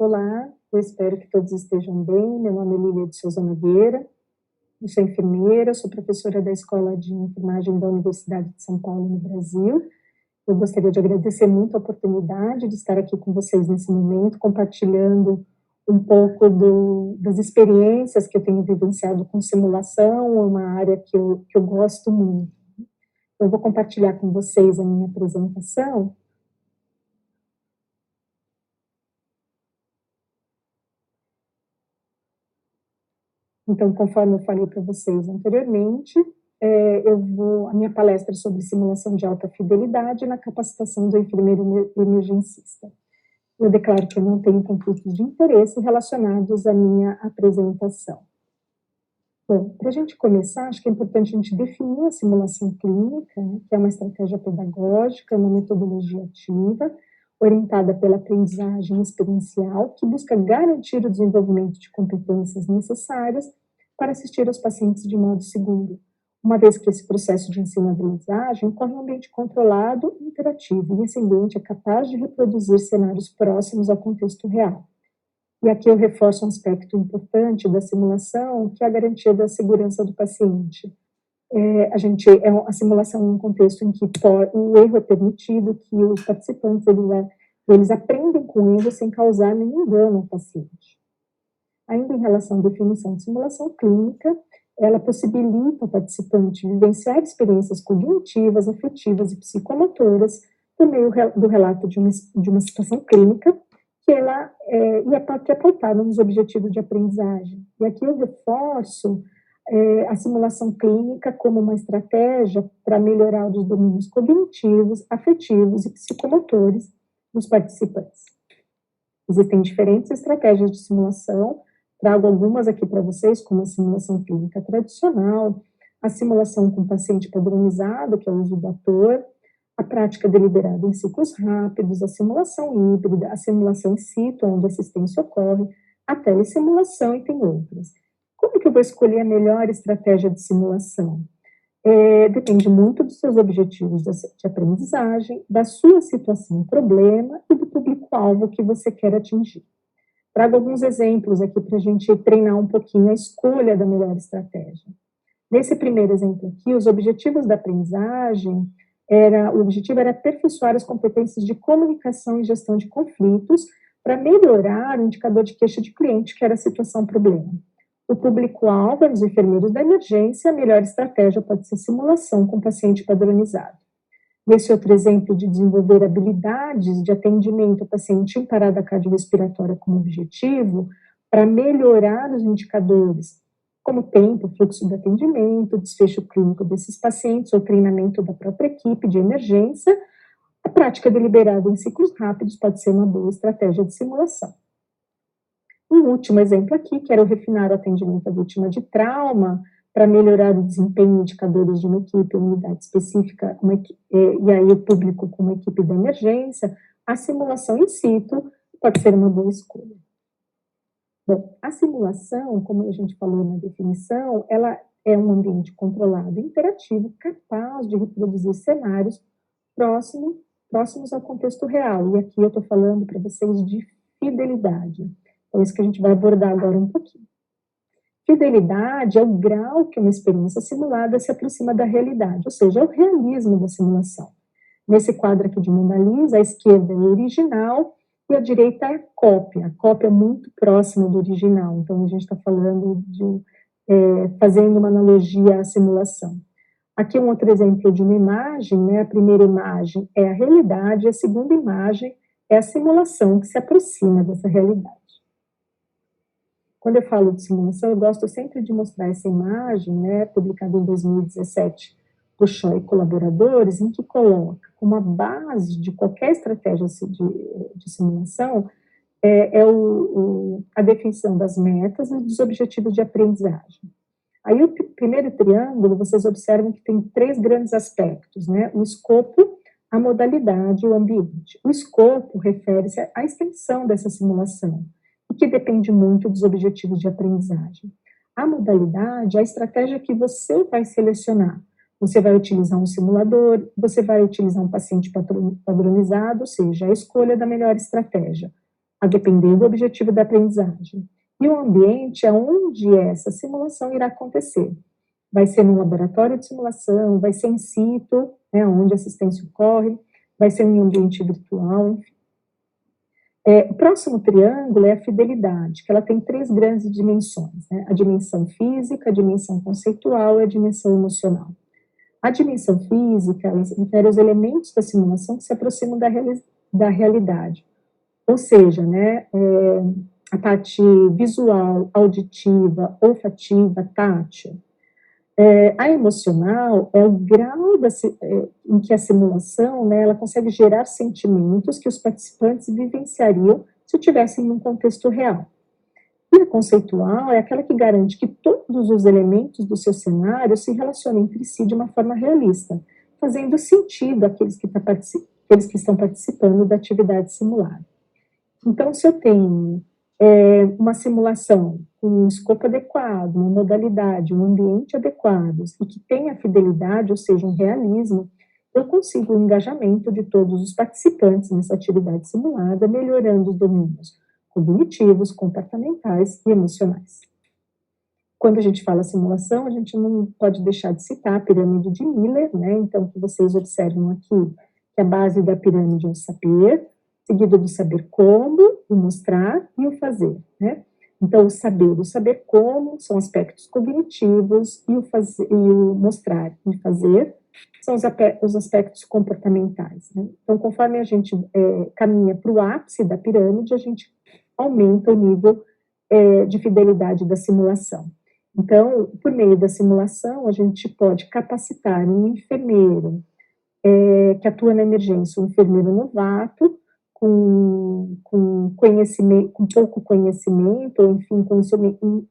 Olá, eu espero que todos estejam bem. Meu nome é Lília de Souza Nogueira, eu sou enfermeira, sou professora da Escola de Enfermagem da Universidade de São Paulo, no Brasil. Eu gostaria de agradecer muito a oportunidade de estar aqui com vocês nesse momento, compartilhando um pouco das experiências que eu tenho vivenciado com simulação, uma área que eu gosto muito. Eu vou compartilhar com vocês a minha apresentação. Então, conforme eu falei para vocês anteriormente, a minha palestra é sobre simulação de alta fidelidade na capacitação do enfermeiro emergencista. Eu declaro que eu não tenho conflitos de interesse relacionados à minha apresentação. Bom, para a gente começar, acho que é importante a gente definir a simulação clínica, né, que é uma estratégia pedagógica, uma metodologia ativa, orientada pela aprendizagem experiencial, que busca garantir o desenvolvimento de competências necessárias para assistir aos pacientes de modo seguro, uma vez que esse processo de ensino-aprendizagem ocorre em um ambiente controlado e interativo, e esse ambiente é capaz de reproduzir cenários próximos ao contexto real. E aqui eu reforço um aspecto importante da simulação, que é a garantia da segurança do paciente. A simulação é um contexto em que o erro é permitido, que os participantes eles aprendem com o erro sem causar nenhum dano ao paciente. Ainda em relação à definição de simulação clínica, ela possibilita ao participante vivenciar experiências cognitivas, afetivas e psicomotoras por meio do relato de uma situação clínica que é pautada nos objetivos de aprendizagem. E aqui eu reforço a simulação clínica como uma estratégia para melhorar os domínios cognitivos, afetivos e psicomotores dos participantes. Existem diferentes estratégias de simulação, trago algumas aqui para vocês, como a simulação clínica tradicional, a simulação com paciente padronizado, que é o uso do ator, a prática deliberada em ciclos rápidos, a simulação híbrida, a simulação in situ, onde a assistência ocorre, a telesimulação e tem outras. Como que eu vou escolher a melhor estratégia de simulação? Depende muito dos seus objetivos de aprendizagem, da sua situação problema e do público-alvo que você quer atingir. Trago alguns exemplos aqui para a gente treinar um pouquinho a escolha da melhor estratégia. Nesse primeiro exemplo aqui, os objetivos da aprendizagem, o objetivo era aperfeiçoar as competências de comunicação e gestão de conflitos para melhorar o indicador de queixa de cliente, que era a situação problema. O público-alvo eram os enfermeiros da emergência, a melhor estratégia pode ser simulação com paciente padronizado. Nesse outro exemplo de desenvolver habilidades de atendimento ao paciente em parada cardiorrespiratória como objetivo, para melhorar os indicadores, como tempo, fluxo de atendimento, desfecho clínico desses pacientes, ou treinamento da própria equipe de emergência, a prática deliberada em ciclos rápidos pode ser uma boa estratégia de simulação. Um último exemplo aqui, quero refinar o atendimento à vítima de trauma, para melhorar o desempenho e indicadores de uma equipe, uma unidade específica, e aí o público com uma equipe de emergência, a simulação in situ pode ser uma boa escolha. Bom, a simulação, como a gente falou na definição, ela é um ambiente controlado e interativo, capaz de reproduzir cenários próximos ao contexto real. E aqui eu estou falando para vocês de fidelidade. É isso que a gente vai abordar agora um pouquinho. Fidelidade é o grau que uma experiência simulada se aproxima da realidade, ou seja, é o realismo da simulação. Nesse quadro aqui de Mona Lisa, a esquerda é o original e a direita é a cópia. A cópia é muito próxima do original, então a gente está falando fazendo uma analogia à simulação. Aqui um outro exemplo de uma imagem, né? A primeira imagem é a realidade, a segunda imagem é a simulação que se aproxima dessa realidade. Quando eu falo de simulação, eu gosto sempre de mostrar essa imagem, né, publicada em 2017 por Shaw e colaboradores, em que coloca como a base de qualquer estratégia de simulação a definição das metas e dos objetivos de aprendizagem. Aí o primeiro triângulo, vocês observam que tem 3 grandes aspectos, né, o escopo, a modalidade e o ambiente. O escopo refere-se à extensão dessa simulação, que depende muito dos objetivos de aprendizagem. A modalidade é a estratégia que você vai selecionar. Você vai utilizar um simulador, você vai utilizar um paciente padronizado, ou seja, a escolha da melhor estratégia. a depender do objetivo da aprendizagem. E o ambiente é onde essa simulação irá acontecer. Vai ser num laboratório de simulação, vai ser in situ, né, onde a assistência ocorre, vai ser em um ambiente virtual, enfim. O próximo triângulo é a fidelidade, que ela tem 3 grandes dimensões, né? A dimensão física, a dimensão conceitual e a dimensão emocional. A dimensão física, ela se refere aos elementos da simulação que se aproximam da realidade, ou seja, né, a parte visual, auditiva, olfativa, tátil. A emocional é o grau em que a simulação, né, ela consegue gerar sentimentos que os participantes vivenciariam se estivessem num contexto real. E a conceitual é aquela que garante que todos os elementos do seu cenário se relacionem entre si de uma forma realista, fazendo sentido àqueles que estão participando da atividade simulada. Então, se eu tenho uma simulação com um escopo adequado, uma modalidade, um ambiente adequados e que tenha fidelidade, ou seja, um realismo, eu consigo o engajamento de todos os participantes nessa atividade simulada, melhorando os domínios cognitivos, comportamentais e emocionais. Quando a gente fala simulação, a gente não pode deixar de citar a pirâmide de Miller, né? Então, que vocês observam aqui, que a base da pirâmide é o saber, seguido do saber como, o mostrar e o fazer, né? Então, o saber como são aspectos cognitivos e o mostrar e fazer são os aspectos comportamentais, né? Então, conforme a gente caminha para o ápice da pirâmide, a gente aumenta o nível de fidelidade da simulação. Então, por meio da simulação, a gente pode capacitar um enfermeiro que atua na emergência, um enfermeiro novato, com conhecimento, com pouco conhecimento, ou enfim, com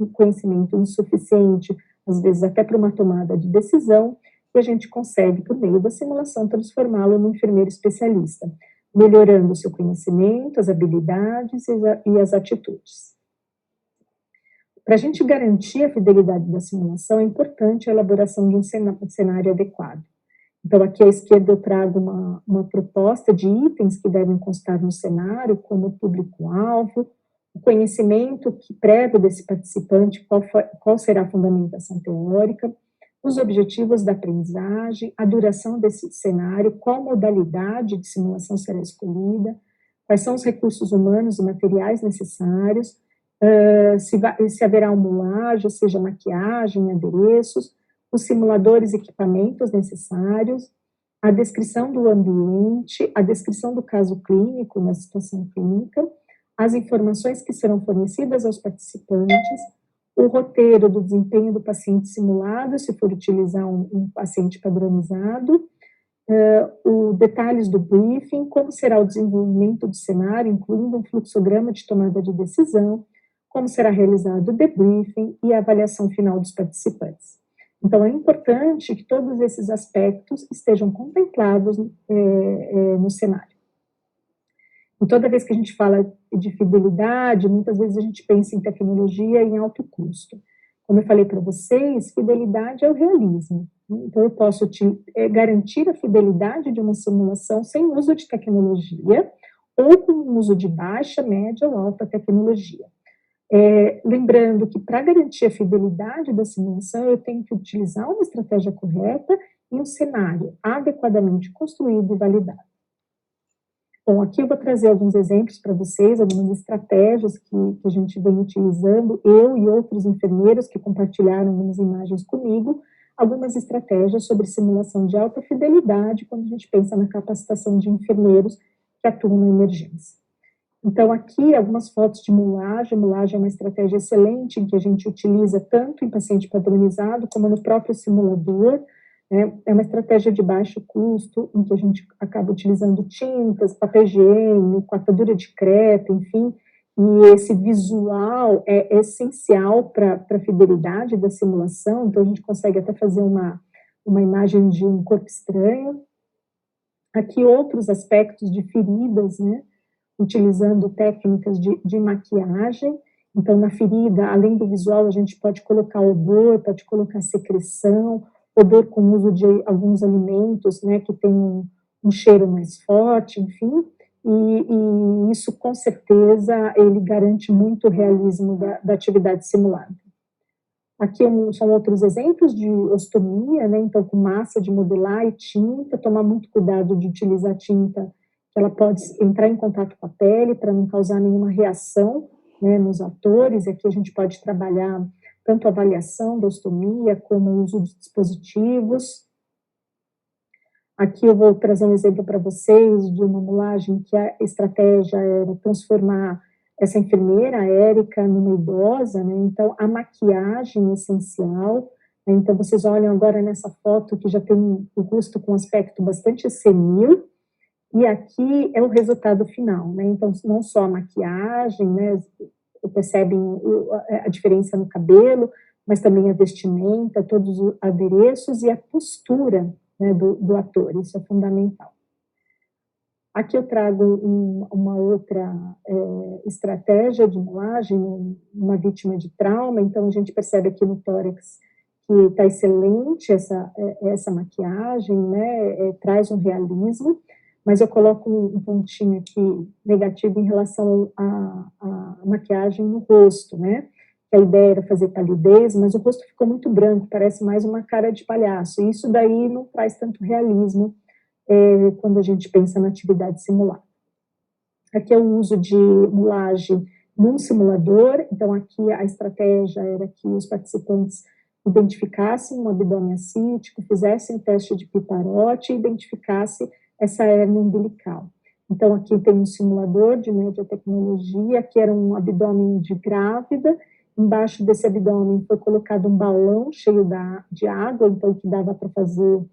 um conhecimento insuficiente, às vezes até para uma tomada de decisão, e a gente consegue, por meio da simulação, transformá-lo num enfermeiro especialista, melhorando o seu conhecimento, as habilidades e as atitudes. Para a gente garantir a fidelidade da simulação, é importante a elaboração de um cenário adequado. Então, aqui à esquerda eu trago uma proposta de itens que devem constar no cenário, como público-alvo, o conhecimento prévio desse participante, qual será a fundamentação teórica, os objetivos da aprendizagem, a duração desse cenário, qual modalidade de simulação será escolhida, quais são os recursos humanos e materiais necessários, se haverá mulagem, ou seja, maquiagem, adereços, os simuladores e equipamentos necessários, a descrição do ambiente, a descrição do caso clínico, na situação clínica, as informações que serão fornecidas aos participantes, o roteiro do desempenho do paciente simulado, se for utilizar um paciente padronizado, os detalhes do briefing, como será o desenvolvimento do cenário, incluindo um fluxograma de tomada de decisão, como será realizado o debriefing e a avaliação final dos participantes. Então, é importante que todos esses aspectos estejam contemplados no cenário. E toda vez que a gente fala de fidelidade, muitas vezes a gente pensa em tecnologia e em alto custo. Como eu falei para vocês, fidelidade é o realismo. Então, eu posso garantir a fidelidade de uma simulação sem uso de tecnologia ou com o uso de baixa, média ou alta tecnologia. Lembrando que para garantir a fidelidade da simulação, eu tenho que utilizar uma estratégia correta e um cenário adequadamente construído e validado. Bom, aqui eu vou trazer alguns exemplos para vocês, algumas estratégias que a gente vem utilizando, eu e outros enfermeiros que compartilharam algumas imagens comigo, algumas estratégias sobre simulação de alta fidelidade quando a gente pensa na capacitação de enfermeiros que atuam na emergência. Então, aqui, algumas fotos de mulagem. Mulagem é uma estratégia excelente em que a gente utiliza tanto em paciente padronizado como no próprio simulador. É uma estratégia de baixo custo, em que a gente acaba utilizando tintas, papel higiênico, atadura de crepe, enfim, e esse visual é essencial para a fidelidade da simulação, então a gente consegue até fazer uma imagem de um corpo estranho. Aqui, outros aspectos de feridas, né? Utilizando técnicas de maquiagem. Então, na ferida, além do visual, a gente pode colocar odor, pode colocar secreção, odor com uso de alguns alimentos, né, que tem um cheiro mais forte, enfim. e isso, com certeza, ele garante muito o realismo da atividade simulada. Aqui são outros exemplos de ostomia, né? Então, com massa de modelar e tinta, tomar muito cuidado de utilizar tinta, que ela pode entrar em contato com a pele para não causar nenhuma reação, né, nos atores. Aqui a gente pode trabalhar tanto a avaliação da ostomia, como o uso de dispositivos. Aqui eu vou trazer um exemplo para vocês de uma mulagem que a estratégia era transformar essa enfermeira, a Érica, numa idosa, né? Então, a maquiagem essencial, né? Então, vocês olham agora nessa foto que já tem o rosto com aspecto bastante senil, e aqui é o resultado final, né? Então, não só a maquiagem, né? Percebem a diferença no cabelo, mas também a vestimenta, todos os adereços e a postura, né, do ator, isso é fundamental. Aqui eu trago uma outra estratégia de mulagem, uma vítima de trauma, então a gente percebe aqui no tórax que está excelente essa maquiagem, né, traz um realismo, mas eu coloco um pontinho aqui negativo em relação à maquiagem no rosto, né, que a ideia era fazer palidez, mas o rosto ficou muito branco, parece mais uma cara de palhaço, e isso daí não traz tanto realismo quando a gente pensa na atividade simulada. Aqui é o uso de mulagem num simulador, então aqui a estratégia era que os participantes identificassem um abdômen assítico, fizessem o teste de piparote e identificassem essa hérnia umbilical. Então aqui tem um simulador de média tecnologia, que era um abdômen de grávida, embaixo desse abdômen foi colocado um balão cheio de água, então que dava para fazer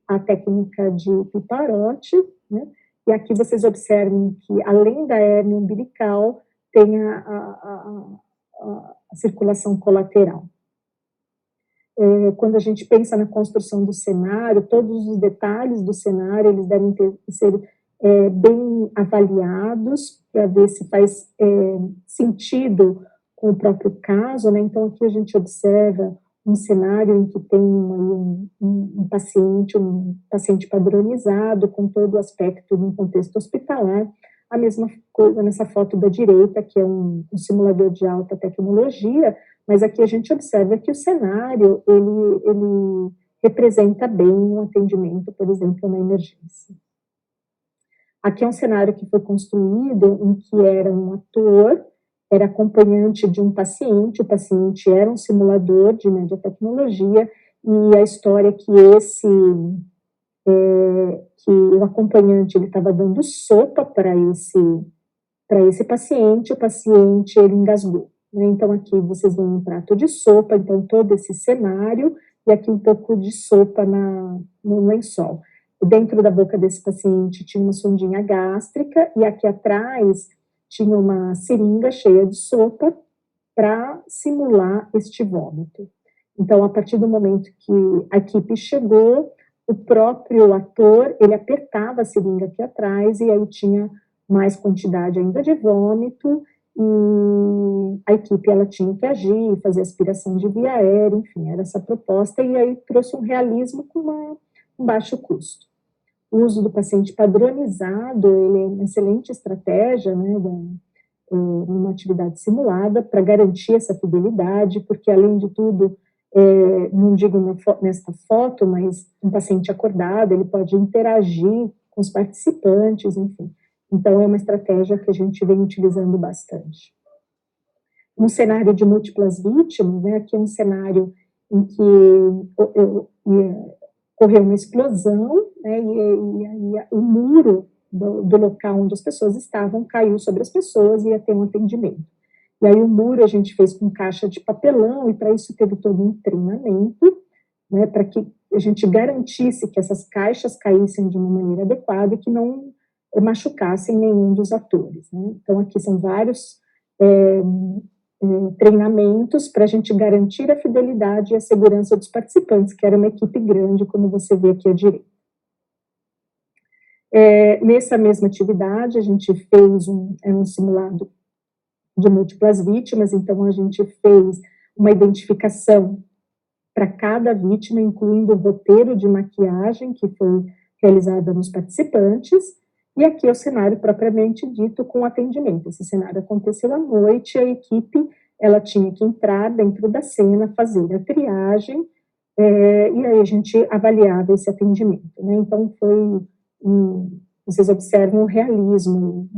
a técnica de piparote, né? E aqui vocês observem que, além da hérnia umbilical, tem a circulação colateral. Quando a gente pensa na construção do cenário, todos os detalhes do cenário, eles devem ser bem avaliados, para ver se faz sentido com o próprio caso, né? Então, aqui a gente observa um cenário em que tem um paciente padronizado, com todo o aspecto de um contexto hospitalar. A mesma coisa nessa foto da direita, que é um simulador de alta tecnologia, mas aqui a gente observa que o cenário, ele representa bem um atendimento, por exemplo, na emergência. Aqui é um cenário que foi construído em que era um ator, era acompanhante de um paciente, o paciente era um simulador de média tecnologia, e a história é que que o acompanhante ele estava dando sopa para esse paciente, o paciente ele engasgou, né? Então aqui vocês veem um prato de sopa, então todo esse cenário, e aqui um pouco de sopa no lençol. Dentro da boca desse paciente tinha uma sondinha gástrica, e aqui atrás tinha uma seringa cheia de sopa para simular este vômito. Então, a partir do momento que a equipe chegou, o próprio ator, ele apertava a seringa aqui atrás, e aí tinha mais quantidade ainda de vômito, e a equipe, ela tinha que agir, fazer aspiração de via aérea, enfim, era essa proposta, e aí trouxe um realismo com um baixo custo. O uso do paciente padronizado, ele é uma excelente estratégia, né, numa atividade simulada, para garantir essa fidelidade, porque, além de tudo, não digo nesta foto, mas um paciente acordado, ele pode interagir com os participantes, enfim. Então, é uma estratégia que a gente vem utilizando bastante. Um cenário de múltiplas vítimas, né, aqui é um cenário em que ocorreu uma explosão, né, e o muro do local onde as pessoas estavam caiu sobre as pessoas e ia ter um atendimento. E aí o muro a gente fez com caixa de papelão, e para isso teve todo um treinamento, né, para que a gente garantisse que essas caixas caíssem de uma maneira adequada e que não machucassem nenhum dos atores, né. Então aqui são vários treinamentos para a gente garantir a fidelidade e a segurança dos participantes, que era uma equipe grande, como você vê aqui à direita. Nessa mesma atividade, a gente fez um simulado de múltiplas vítimas, então a gente fez uma identificação para cada vítima, incluindo o roteiro de maquiagem que foi realizada nos participantes, E aqui é o cenário propriamente dito com atendimento. Esse cenário aconteceu à noite, a equipe, ela tinha que entrar dentro da cena, fazer a triagem, e aí a gente avaliava esse atendimento, né? Então vocês observam o realismo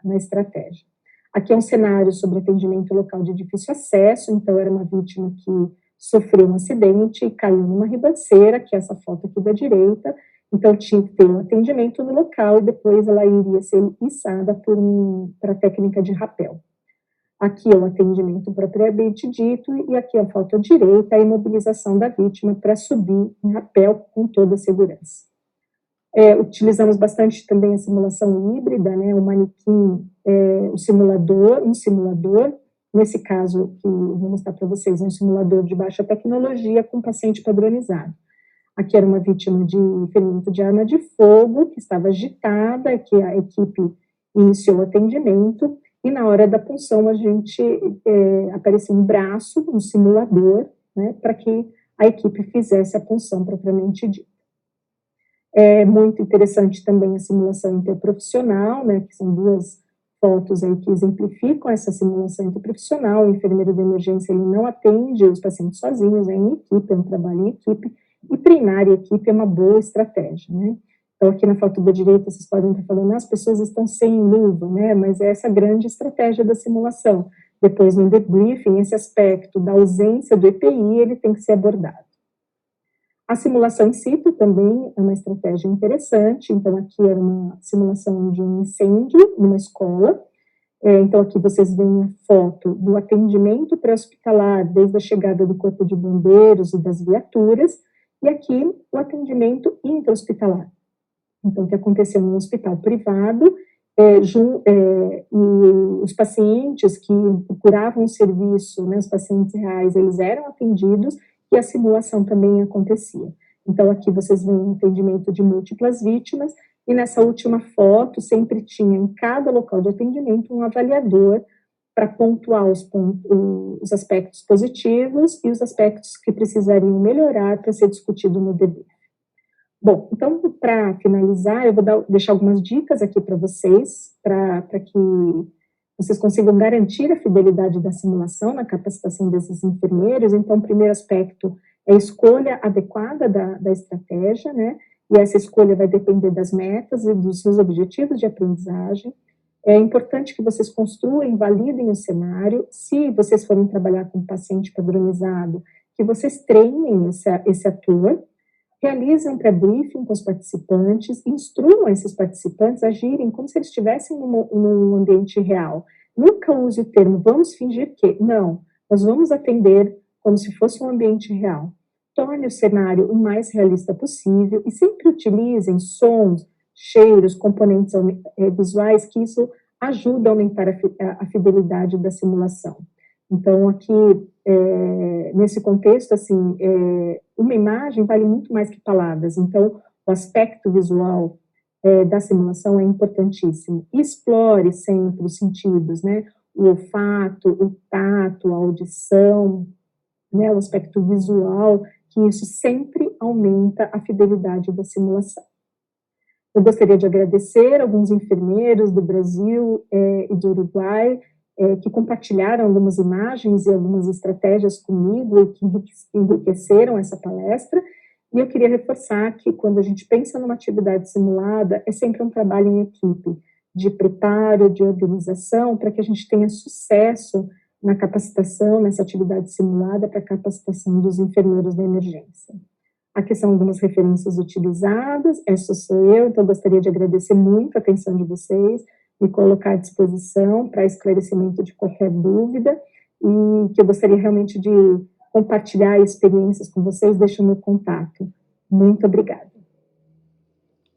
na estratégia. Aqui é um cenário sobre atendimento local de difícil acesso, então era uma vítima que sofreu um acidente e caiu numa ribanceira, que é essa foto aqui da direita, então tinha que ter um atendimento no local e depois ela iria ser içada para a técnica de rapel. Aqui é o atendimento propriamente dito e aqui a foto à direita, a imobilização da vítima para subir em rapel com toda a segurança. Utilizamos bastante também a simulação híbrida, né, o manequim, um simulador, nesse caso que eu vou mostrar para vocês, um simulador de baixa tecnologia com paciente padronizado. Aqui era uma vítima de ferimento de arma de fogo, que estava agitada, que a equipe iniciou o atendimento, e na hora da punção a gente apareceu um braço, um simulador, né, para que a equipe fizesse a punção propriamente dita. É muito interessante também a simulação interprofissional, né, que são duas fotos aí que exemplificam essa simulação interprofissional. O enfermeiro de emergência, ele não atende os pacientes sozinhos, é em equipe, é um trabalho em equipe, e treinar a equipe é uma boa estratégia, né. Então, aqui na foto da direita, vocês podem estar falando, as pessoas estão sem luva, né, mas é essa grande estratégia da simulação. Depois, no debriefing, esse aspecto da ausência do EPI, ele tem que ser abordado. A simulação in situ também é uma estratégia interessante, então aqui era uma simulação de um incêndio numa escola, então aqui vocês veem a foto do atendimento pré-hospitalar, desde a chegada do corpo de bombeiros e das viaturas, e aqui o atendimento intra-hospitalar, então que aconteceu num hospital privado, e os pacientes que procuravam o serviço, né, os pacientes reais, eles eram atendidos, e a simulação também acontecia. Então, aqui vocês veem um atendimento de múltiplas vítimas, e nessa última foto sempre tinha em cada local de atendimento um avaliador para pontuar os aspectos positivos e os aspectos que precisariam melhorar para ser discutido no debrief. Bom, então, para finalizar, eu vou deixar algumas dicas aqui para vocês, para que vocês consigam garantir a fidelidade da simulação na capacitação desses enfermeiros. Então, o primeiro aspecto é a escolha adequada da estratégia, né? E essa escolha vai depender das metas e dos seus objetivos de aprendizagem. É importante que vocês construam e validem o cenário. Se vocês forem trabalhar com um paciente padronizado, que vocês treinem esse ator, realizem um pré-briefing com os participantes, instruam esses participantes a agirem como se eles estivessem num ambiente real. Nunca use o termo, vamos fingir que. Não, nós vamos atender como se fosse um ambiente real. Torne o cenário o mais realista possível e sempre utilizem sons, cheiros, componentes visuais, que isso ajuda a aumentar a fidelidade da simulação. Então, aqui, nesse contexto, assim, uma imagem vale muito mais que palavras. Então, o aspecto visual da simulação é importantíssimo. Explore sempre os sentidos, né? O olfato, o tato, a audição, né? O aspecto visual, que isso sempre aumenta a fidelidade da simulação. Eu gostaria de agradecer alguns enfermeiros do Brasil e do Uruguai, que compartilharam algumas imagens e algumas estratégias comigo e que enriqueceram essa palestra. E eu queria reforçar que quando a gente pensa numa atividade simulada, é sempre um trabalho em equipe, de preparo, de organização, para que a gente tenha sucesso na capacitação, nessa atividade simulada, para a capacitação dos enfermeiros da emergência. Aqui são algumas referências utilizadas, essa sou eu, então eu gostaria de agradecer muito a atenção de vocês, me colocar à disposição para esclarecimento de qualquer dúvida, e que eu gostaria realmente de compartilhar experiências com vocês, deixando o contato. Muito obrigada.